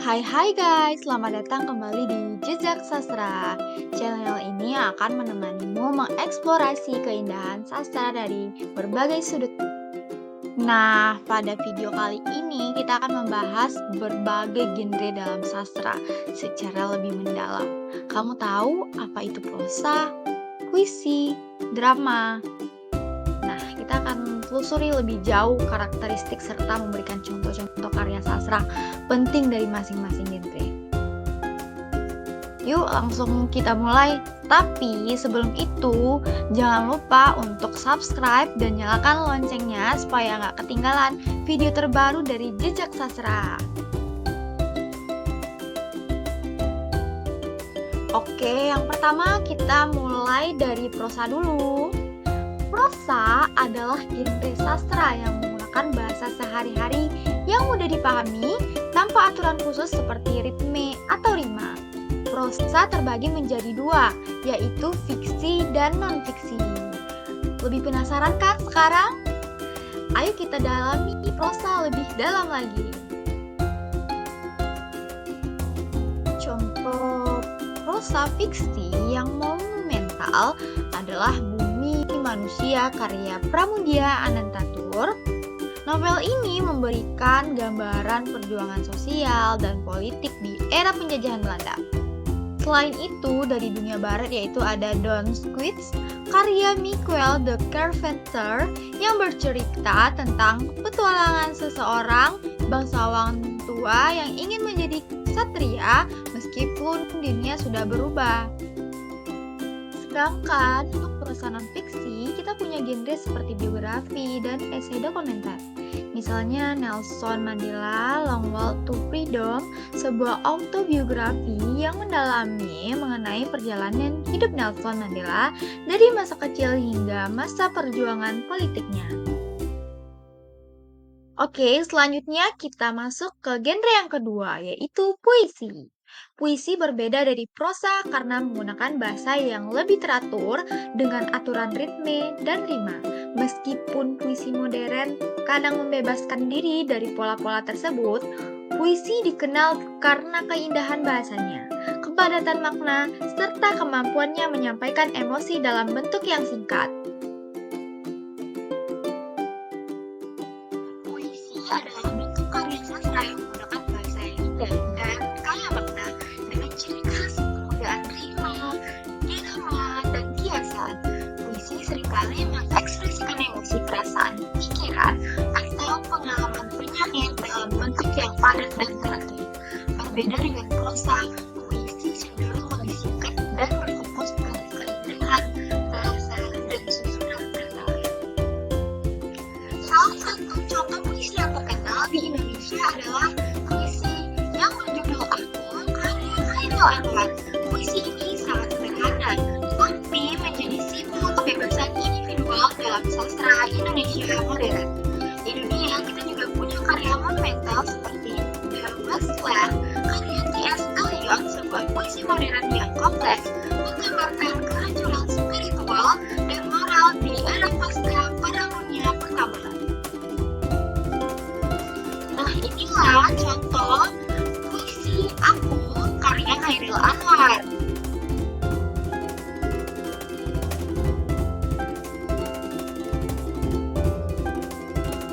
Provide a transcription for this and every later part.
Hai guys, selamat datang kembali di Jejak Sastra. Channel ini akan menemanimu mengeksplorasi keindahan sastra dari berbagai sudut. Nah, pada video kali ini kita akan membahas berbagai genre dalam sastra secara lebih mendalam. Kamu tahu apa itu prosa, puisi, drama? Nah, kita akan telusuri lebih jauh karakteristik serta memberikan contoh-contoh karya sastra penting dari masing-masing genre. Yuk langsung kita mulai. Tapi sebelum itu, jangan lupa untuk subscribe dan nyalakan loncengnya supaya nggak ketinggalan video terbaru dari Jejak Sastra. Oke, yang pertama kita mulai dari prosa dulu. Prosa adalah genre sastra yang menggunakan bahasa sehari-hari yang mudah dipahami tanpa aturan khusus seperti ritme atau rima. Prosa terbagi menjadi dua, yaitu fiksi dan non-fiksi. Lebih penasaran kan sekarang? Ayo kita dalami prosa lebih dalam lagi. Contoh prosa fiksi yang monumental adalah Bumi Manusia karya Pramudia Anantatur. Novel ini memberikan gambaran perjuangan sosial dan politik di era penjajahan Belanda. Selain itu, dari dunia barat yaitu ada Don Quixote karya Miguel de Cervantes yang bercerita tentang petualangan seseorang bangsawan tua yang ingin menjadi ksatria meskipun dunia sudah berubah. Sedangkan untuk prosa non-fiksi, kita punya genre seperti biografi dan esai dokumenter. Misalnya Nelson Mandela, Long Walk to Freedom, sebuah autobiografi yang mendalami mengenai perjalanan hidup Nelson Mandela dari masa kecil hingga masa perjuangan politiknya. Oke, selanjutnya kita masuk ke genre yang kedua, yaitu puisi. Puisi berbeda dari prosa karena menggunakan bahasa yang lebih teratur dengan aturan ritme dan rima. Meskipun puisi modern kadang membebaskan diri dari pola-pola tersebut, puisi dikenal karena keindahan bahasanya, kepadatan makna, serta kemampuannya menyampaikan emosi dalam bentuk yang singkat. Puisi adalah bentuk karya sastra yang menggunakan bahasa yang indah dan kaya makna dengan ciri khas penggunaan rima, irama, dan kiasan. Puisi seringkali mengekspresikan emosi, perasaan, pikiran, atau pengalaman penyair dalam bentuk yang padat dan teratur. Berbeda dengan prosa, puisi cenderung lebih singkat dan berfokus pada keindahan bahasa dan susunan kata. Salah satu contoh puisi yang terkenal di Indonesia adalah puisi yang berjudul Aku karya Chairil Anwar. Puisi ini sangat sederhana, tapi menjadi simbol kebebasan individual dalam sastra Indonesia modern. Di dunia, kita juga punya karya monumental seperti The Wasteland karya T.S. Eliot, sebuah puisi modern yang kompleks, menggambarkan kehancuran spiritual dan moral di era pasca Perang Dunia Pertama. Nah, inilah contoh puisi Aku karya Chairil Anwar.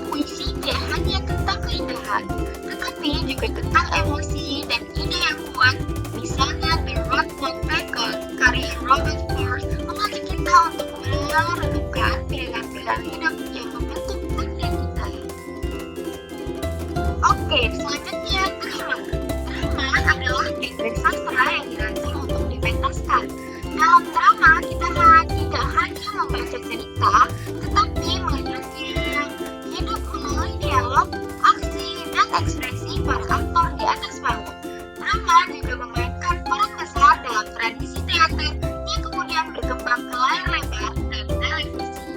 Puisi tidak hanya tentang keindahan, tetapi juga tentang emosi dan ide yang kuat. Misalnya The Road Not Taken karya Robert Frost mengajak kita untuk merenungkan pilihan-pilihan hidup yang membentuk takdir kita. Oke, selanjutnya drama. Drama adalah genre sastra yang dirancang untuk dipentaskan. Dalam drama, kita tidak hanya membaca cerita, tetapi melihatnya hidup melalui dialog, aksi, dan ekspresi para aktor di atas panggung. Drama juga memainkan peran besar dalam tradisi teater yang kemudian berkembang ke layar lebar dan televisi.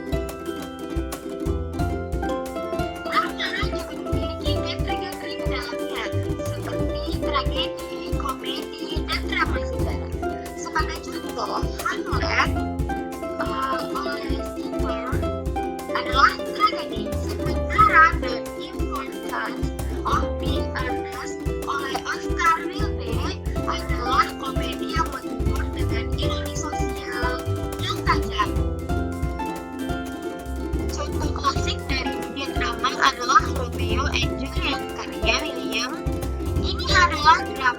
Drama juga memiliki genre-genre di dalamnya, seperti tragedi, komedi, dan drama sejarah. Sebagai contoh, Hamlet oleh Shakespeare adalah tragedi, sementara The Importance of Being Earnest oleh Oscar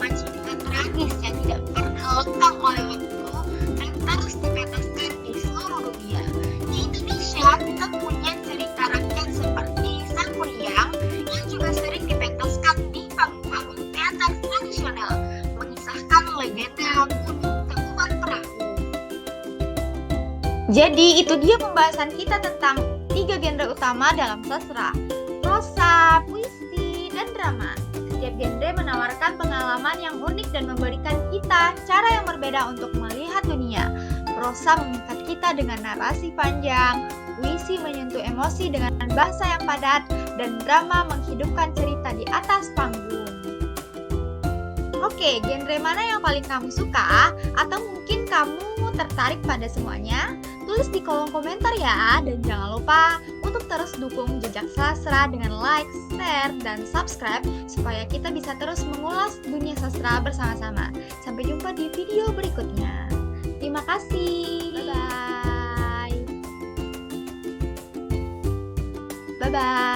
drama cinta tragis yang tidak pernah lekang oleh waktu dan terus dipentaskan di seluruh dunia. Di Indonesia, kita punya cerita rakyat seperti Sang Kuryang yang juga sering dipentaskan di panggung-panggung teater tradisional, mengisahkan legenda Gunung Tangkuban Perahu. Jadi itu dia pembahasan kita tentang 3 genre utama dalam sastra: prosa, puisi, dan drama. Setiap genre menawarkan pengalaman yang unik dan memberikan kita cara yang berbeda untuk melihat dunia. Prosa memikat kita dengan narasi panjang, puisi menyentuh emosi dengan bahasa yang padat, dan drama menghidupkan cerita di atas panggung. Oke, genre mana yang paling kamu suka? Atau mungkin kamu tertarik pada semuanya? Tulis di kolom komentar ya, dan jangan lupa untuk terus dukung Jejak Sastra dengan like, share, dan subscribe supaya kita bisa terus mengulas dunia sastra bersama-sama. Sampai jumpa di video berikutnya. Terima kasih. Bye-bye. Bye-bye.